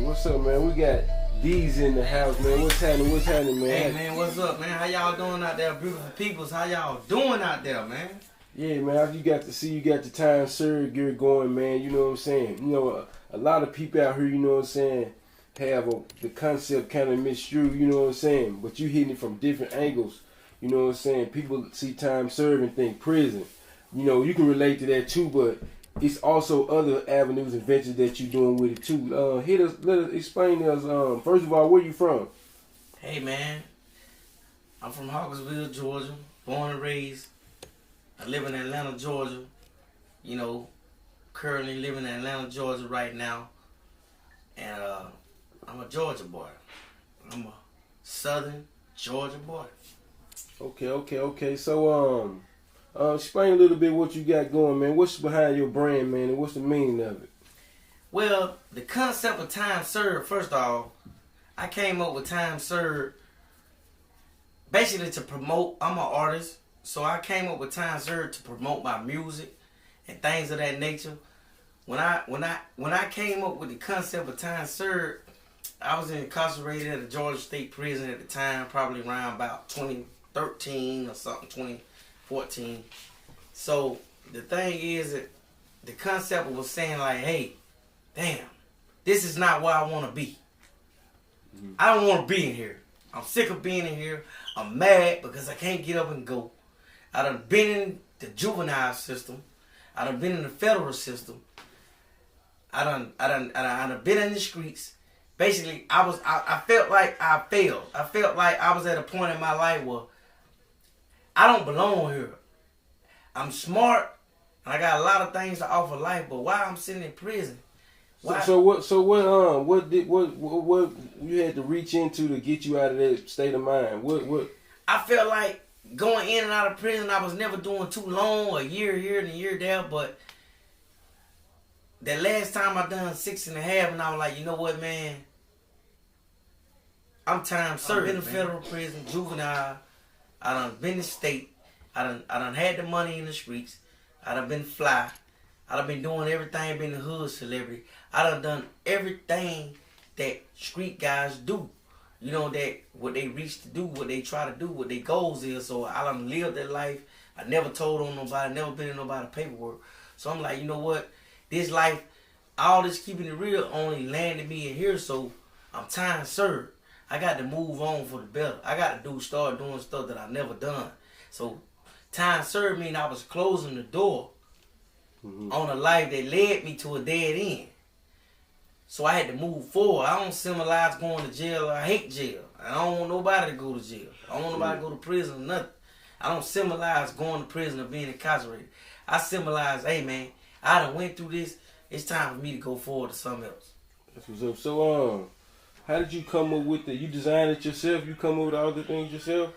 What's up, man? We got Deezy in the house, man. What's happening? What's happening, man? Hey, man, what's up, man? How y'all doing out there, beautiful peoples? How y'all doing out there, man? Yeah, man. You got the Timeserved Gear going, man. You know what I'm saying? You know, a lot of people out here, you know what I'm saying, have the concept kind of misconstrued, you know what I'm saying? But you hitting it from different angles. You know what I'm saying? People see time served and think prison. You know, you can relate to that too, but it's also other avenues and ventures that you're doing with it too. Let us explain to us. First of all, where you from? Hey, man, I'm from Hawkinsville, Georgia, born and raised. I live in Atlanta, Georgia. You know, currently living in Atlanta, Georgia right now. And I'm a Georgia boy. I'm a Southern Georgia boy. Okay. So, explain a little bit what you got going, man. What's behind your brand, man, and what's the meaning of it? Well, the concept of time served, first off, I came up with time served basically to promote. I'm an artist, so I came up with time served to promote my music and things of that nature. When I came up with the concept of time served, I was incarcerated at a Georgia State prison at the time, probably around about 2013 or something, 2014. So the thing is that the concept was saying like, hey, damn, this is not where I want to be. I don't want to be in here. I'm sick of being in here. I'm mad because I can't get up and go. I done been in the juvenile system. I done been in the federal system. I done been in the streets. Basically, I felt like I failed. I felt like I was at a point in my life where I don't belong here. I'm smart and I got a lot of things to offer life, but why I'm sitting in prison? Why? So what you had to reach into to get you out of that state of mind? What? I felt like going in and out of prison, I was never doing too long, a year here and a year there, but that last time I done 6.5 and I was like, you know what, man? I'm time served in the federal prison, juvenile. I done been in state. I done had the money in the streets. I done been fly. I done been doing everything, been the hood celebrity. I done everything that street guys do. You know, that what they reach to do, what they try to do, what their goals is. So I done lived that life. I never told on nobody, never been in nobody's paperwork. So I'm like, you know what? This life, all this keeping it real only landed me in here, so I'm time served. I got to move on for the better. I got to start doing stuff that I never done. So time served mean I was closing the door on a life that led me to a dead end. So I had to move forward. I don't symbolize going to jail. I hate jail. I don't want nobody to go to jail. I don't want nobody to go to prison or nothing. I don't symbolize going to prison or being incarcerated. I symbolize, hey man, I done went through this. It's time for me to go forward to something else. That's what's up. So how did you come up with it? You designed it yourself? You come up with all the things yourself?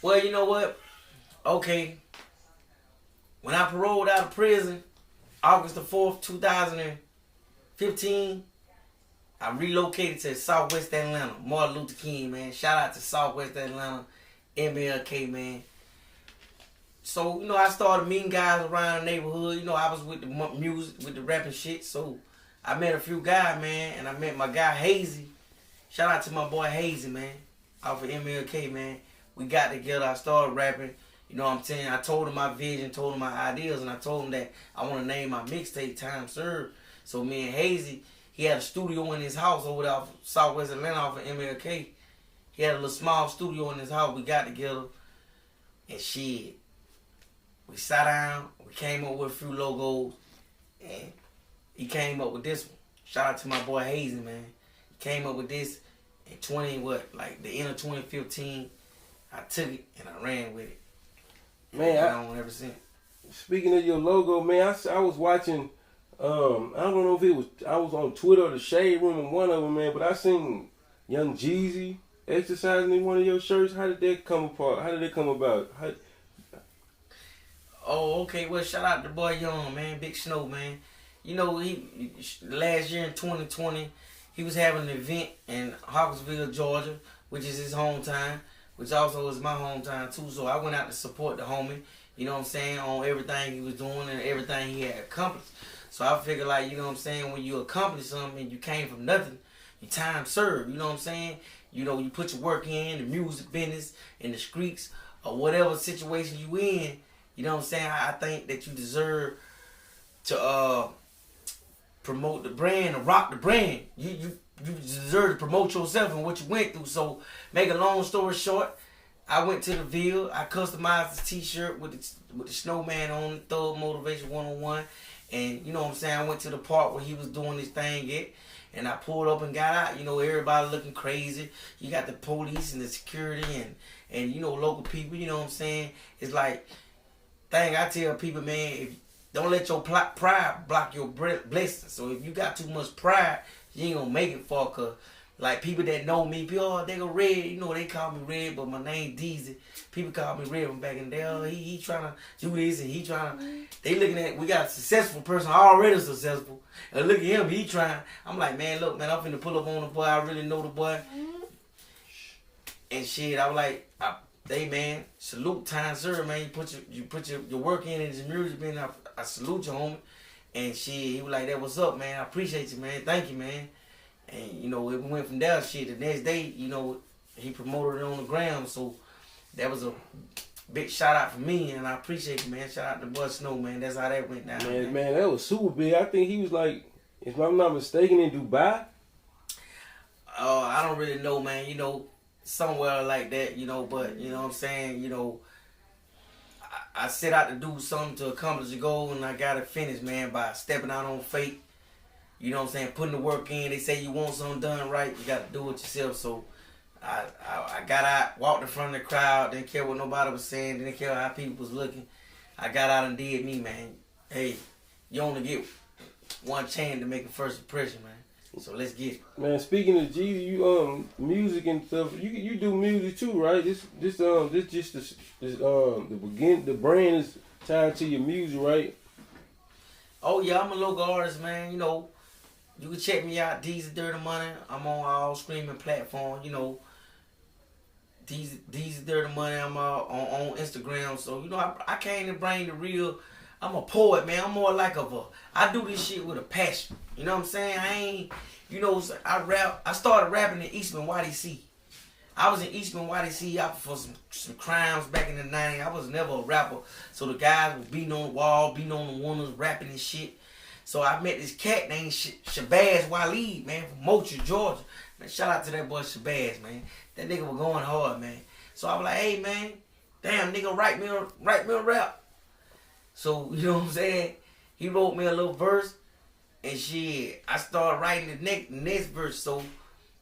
Well, you know what? Okay. When I paroled out of prison, August the 4th, 2015, I relocated to Southwest Atlanta. Martin Luther King, man. Shout out to Southwest Atlanta, MLK, man. So, you know, I started meeting guys around the neighborhood. You know, I was with the music, with the rapping shit. So, I met a few guys, man. And I met my guy, Hazy. Shout out to my boy, Hazy, man. Off of MLK, man. We got together. I started rapping. You know what I'm saying? I told him my vision, told him my ideas. And I told him that I want to name my mixtape Time Served. So, me and Hazy, he had a studio in his house over there off Southwest Atlanta off of MLK. He had a little small studio in his house. We got together. And shit. We sat down, we came up with a few logos, and he came up with this one. Shout out to my boy Hazy, man. He came up with this in the end of 2015. I took it and I ran with it. Man, I don't ever since. Speaking of your logo, man, I was watching, I don't know if I was on Twitter or the Shade Room in one of them, man, but I seen Young Jeezy exercising in one of your shirts. How did that come apart? How did that come about? Oh, okay. Well, shout out to boy Young, man. Big Snow, man. You know, last year in 2020, he was having an event in Hawkinsville, Georgia, which is his hometown, which also is my hometown, too. So I went out to support the homie, you know what I'm saying, on everything he was doing and everything he had accomplished. So I figured, like, you know what I'm saying, when you accomplish something and you came from nothing, you time served. You know what I'm saying? You know, you put your work in the music business, in the streets, or whatever situation you in. You know what I'm saying? I think that you deserve to promote the brand and rock the brand. You deserve to promote yourself and what you went through. So, make a long story short, I went to the Ville. I customized the T-shirt with the snowman on it, Thug Motivation 101. And you know what I'm saying? I went to the park where he was doing his thing at. And I pulled up and got out. You know, everybody looking crazy. You got the police and the security and you know, local people. You know what I'm saying? It's like, thing I tell people, man, if don't let your pride block your blessings. So if you got too much pride, you ain't gonna make it far. Cause like people that know me, people, oh, they go Red. You know, they call me Red, but my name Deezy. People call me Red from back in the day. Oh, he trying to do this and he trying to. They looking at, we got a successful person, already successful. And look at him, he trying. I'm like, man, look, man, I'm finna pull up on the boy. I really know the boy. And shit, I was like, hey man, salute Timeserved, man. You put your work in and this music, man. I salute you, homie. And shit, he was like, that what's up, man. I appreciate you, man. Thank you, man. And you know, it went from there. Shit, the next day, you know, he promoted it on the ground. So that was a big shout out for me, and I appreciate you, man. Shout out to Bud Snow, man. That's how that went down. Man, that was super big. I think he was like, if I'm not mistaken, in Dubai. I don't really know, man. You know, somewhere like that, you know, but you know what I'm saying, you know, I set out to do something to accomplish a goal, and I got it finished, man, by stepping out on faith. You know what I'm saying? Putting the work in. They say you want something done right, you got to do it yourself. So I got out, walked in front of the crowd, didn't care what nobody was saying, didn't care how people was looking. I got out and did me, man. Hey, you only get one chance to make a first impression, man. So let's get it. Man, speaking of G, you music and stuff. You do music too, right? The brand is tied to your music, right? Oh yeah, I'm a local artist, man. You know, you can check me out, Deezy Dirty Money. I'm on all streaming platforms. You know, Deezy Dirty Money. I'm on Instagram. So you know, I came to bring the real. I'm a poet, man. I'm more like I do this shit with a passion. You know what I'm saying? I ain't, you know, I rap. I started rapping in Eastman, YDC. I was in Eastman, YDC out for some crimes back in the 90s. I was never a rapper. So the guys were beating on the wall, beating on the windows, rapping and shit. So I met this cat named Shabazz Waleed, man, from Moultrie, Georgia. Man, shout out to that boy Shabazz, man. That nigga was going hard, man. So I was like, hey, man, damn, nigga, write me a rap. So, you know what I'm saying? He wrote me a little verse, and shit, I started writing the next verse. So,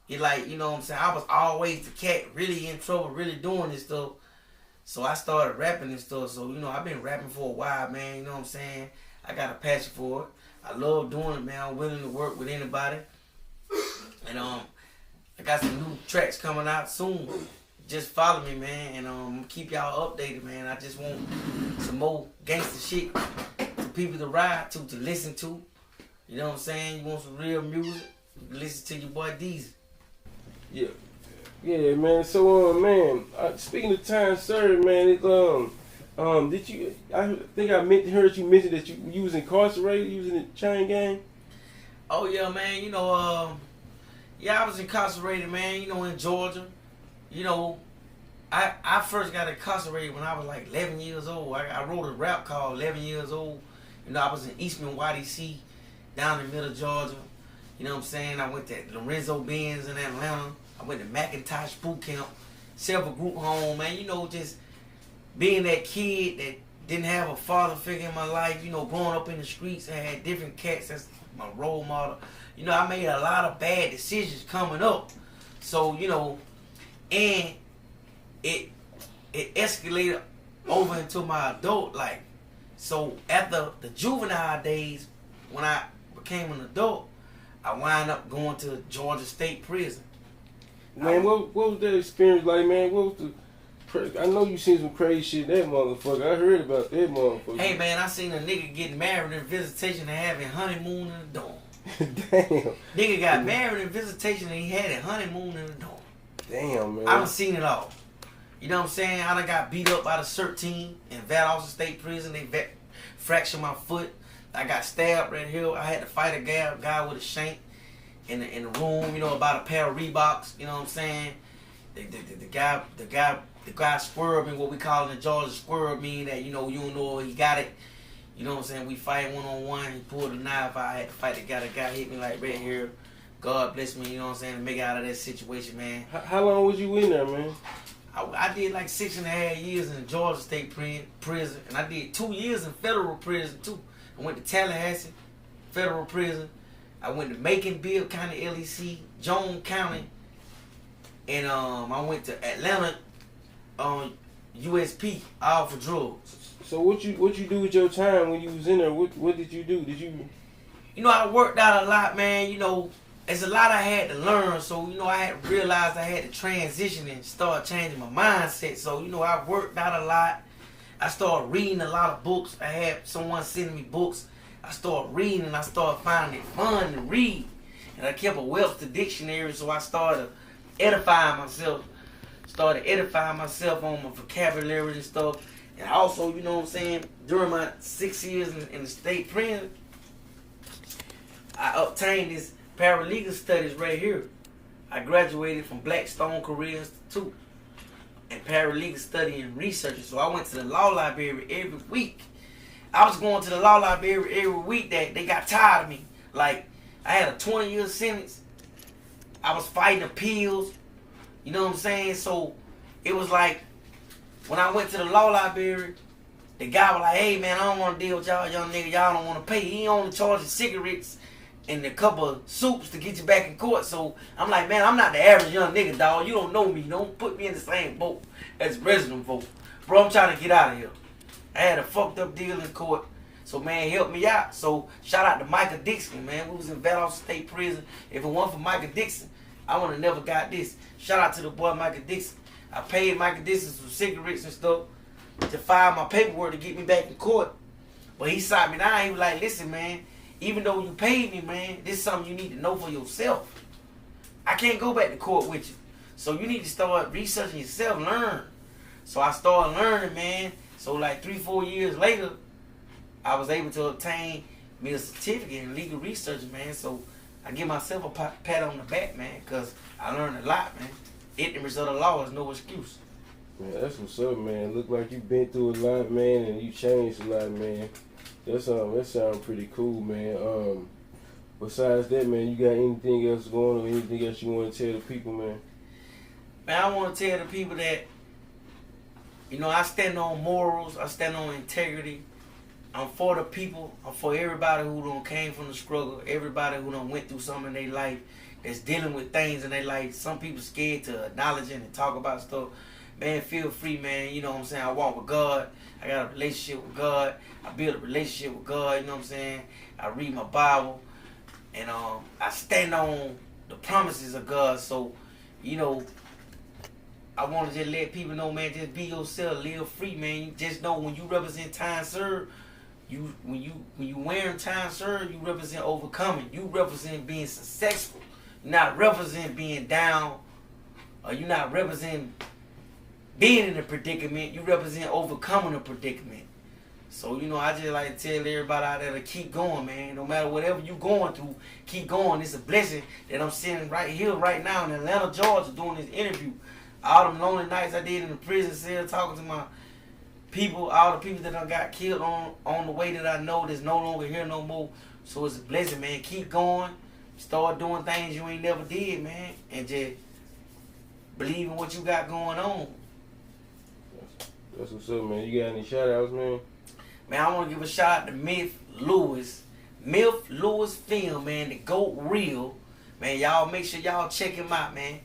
he like, you know what I'm saying? I was always the cat, really in trouble, really doing this stuff. So I started rapping and stuff. So, you know, I've been rapping for a while, man. You know what I'm saying? I got a passion for it. I love doing it, man. I'm willing to work with anybody. And I got some new tracks coming out soon. Just follow me, man, and keep y'all updated, man. I just want some more gangster shit for people to ride to listen to. You know what I'm saying? You want some real music? Listen to your boy Deezy. Yeah, man. So, man, speaking of Timeserved, man, did you? I think I heard you mention that you was incarcerated, you was in the chain gang. Oh yeah, man. You know, I was incarcerated, man. You know, in Georgia. You know, I first got incarcerated when I was like 11 years old. I wrote a rap called 11 Years Old. You know, I was in Eastman, YDC, down in middle Georgia. You know what I'm saying? I went to Lorenzo Benz in Atlanta. I went to McIntosh Boot Camp, several group home, man. You know, just being that kid that didn't have a father figure in my life. You know, growing up in the streets, I had different cats as my role model. You know, I made a lot of bad decisions coming up. So, you know, and it escalated over into my adult life. So after the juvenile days, when I became an adult, I wound up going to Georgia State Prison. Man, what was that experience like, man? What was I know you seen some crazy shit that motherfucker. I heard about that motherfucker. Hey man, I seen a nigga getting married in visitation and having honeymoon in the dorm. Damn. Nigga got married in visitation and he had a honeymoon in the dorm. Damn, man. I done seen it all. You know what I'm saying? I done got beat up by the CERT team in Valdosta State Prison. They fractured my foot. I got stabbed right here. I had to fight a guy with a shank. in the room, you know, about a pair of Reeboks, you know what I'm saying? The guy swerved me, what we call in the Georgia swerved me, that, you know, you don't know he got it. You know what I'm saying? We fight one-on-one. He pulled a knife. I had to fight the guy. The guy hit me like right here. God bless me, you know what I'm saying, to make it out of that situation, man. How long was you in there, man? I did like 6.5 years in Georgia State prison, and I did 2 years in federal prison, too. I went to Tallahassee, federal prison. I went to Macon, Bibb County, LEC, Jones County, and I went to Atlanta, USP, all for drugs. So what you do with your time when you was in there? What did you do? Did you? You know, I worked out a lot, man. You know, there's a lot I had to learn. So, you know, I had realized I had to transition and start changing my mindset. So, you know, I worked out a lot. I started reading a lot of books. I had someone sending me books. I started reading and I started finding it fun to read. And I kept a Webster dictionary, so I started edifying myself. Started edifying myself on my vocabulary and stuff. And also, you know what I'm saying, during my 6 years in the state prison, I obtained this paralegal studies right here. I graduated from Blackstone Career Institute and paralegal study and research. So I went to the law library every week. I was going to the law library every week that they got tired of me. Like, I had a 20-year sentence. I was fighting appeals. You know what I'm saying? So it was like, when I went to the law library, the guy was like, hey man, I don't want to deal with y'all young niggas. Y'all don't want to pay. He only charges cigarettes and a couple of soups to get you back in court. So I'm like, man, I'm not the average young nigga, dog. You don't know me. Don't put me in the same boat as resident folk. Bro, I'm trying to get out of here. I had a fucked up deal in court. So, man, help me out. So, shout out to Michael Dixon, man. We was in Valdosta State Prison. If it weren't for Michael Dixon, I would have never got this. Shout out to the boy Michael Dixon. I paid Michael Dixon some cigarettes and stuff to file my paperwork to get me back in court. But he sat me down. He was like, listen, man, even though you paid me, man, this is something you need to know for yourself. I can't go back to court with you. So you need to start researching yourself, learn. So I started learning, man. So like 3-4 years later, I was able to obtain me a certificate in legal research, man. So I give myself a pat on the back, man, because I learned a lot, man. Ignorance of the law is no excuse. Man, that's what's up, man. Look like you've been through a lot, man, and you changed a lot, man. That sounds pretty cool, man. Besides that, man, you got anything else going on? Anything else you want to tell the people, man? Man, I want to tell the people that, you know, I stand on morals. I stand on integrity. I'm for the people. I'm for everybody who done came from the struggle. Everybody who done went through something in their life, that's dealing with things in their life. Some people scared to acknowledge it and talk about stuff. Man, feel free, man. You know what I'm saying? I walk with God. I got a relationship with God. I build a relationship with God. You know what I'm saying? I read my Bible. And I stand on the promises of God. So, you know, I want to just let people know, man, just be yourself. Live free, man. You just know when you represent Timeserved, when you wearing Timeserved, you represent overcoming. You represent being successful. You're not representing being down, or you're not representing being in a predicament. You represent overcoming a predicament. So, you know, I just like to tell everybody out there to keep going, man. No matter whatever you're going through, keep going. It's a blessing that I'm sitting right here, right now in Atlanta, Georgia, doing this interview. All them lonely nights I did in the prison cell, talking to my people, all the people that I got killed on the way that I know that's no longer here no more. So it's a blessing, man. Keep going. Start doing things you ain't never did, man. And just believe in what you got going on. That's what's up, man. You got any shout outs, man? Man, I want to give a shout out to Myth Lewis. Myth Lewis Film, man. The GOAT Real. Man, y'all make sure y'all check him out, man.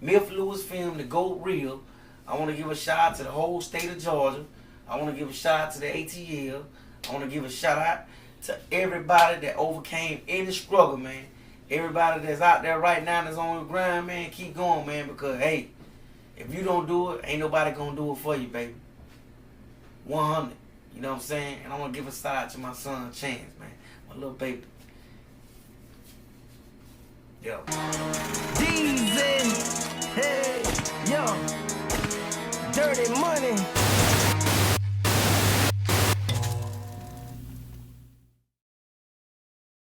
Myth Lewis Film, The GOAT Real. I want to give a shout out to the whole state of Georgia. I want to give a shout out to the ATL. I want to give a shout out to everybody that overcame any struggle, man. Everybody that's out there right now that's on the grind, man, keep going, man, because, hey, if you don't do it, ain't nobody going to do it for you, baby. 100. You know what I'm saying? And I want to give a shout out to my son, Chance, man. My little baby. Yo. Deezy. Hey, yo. Dirty money.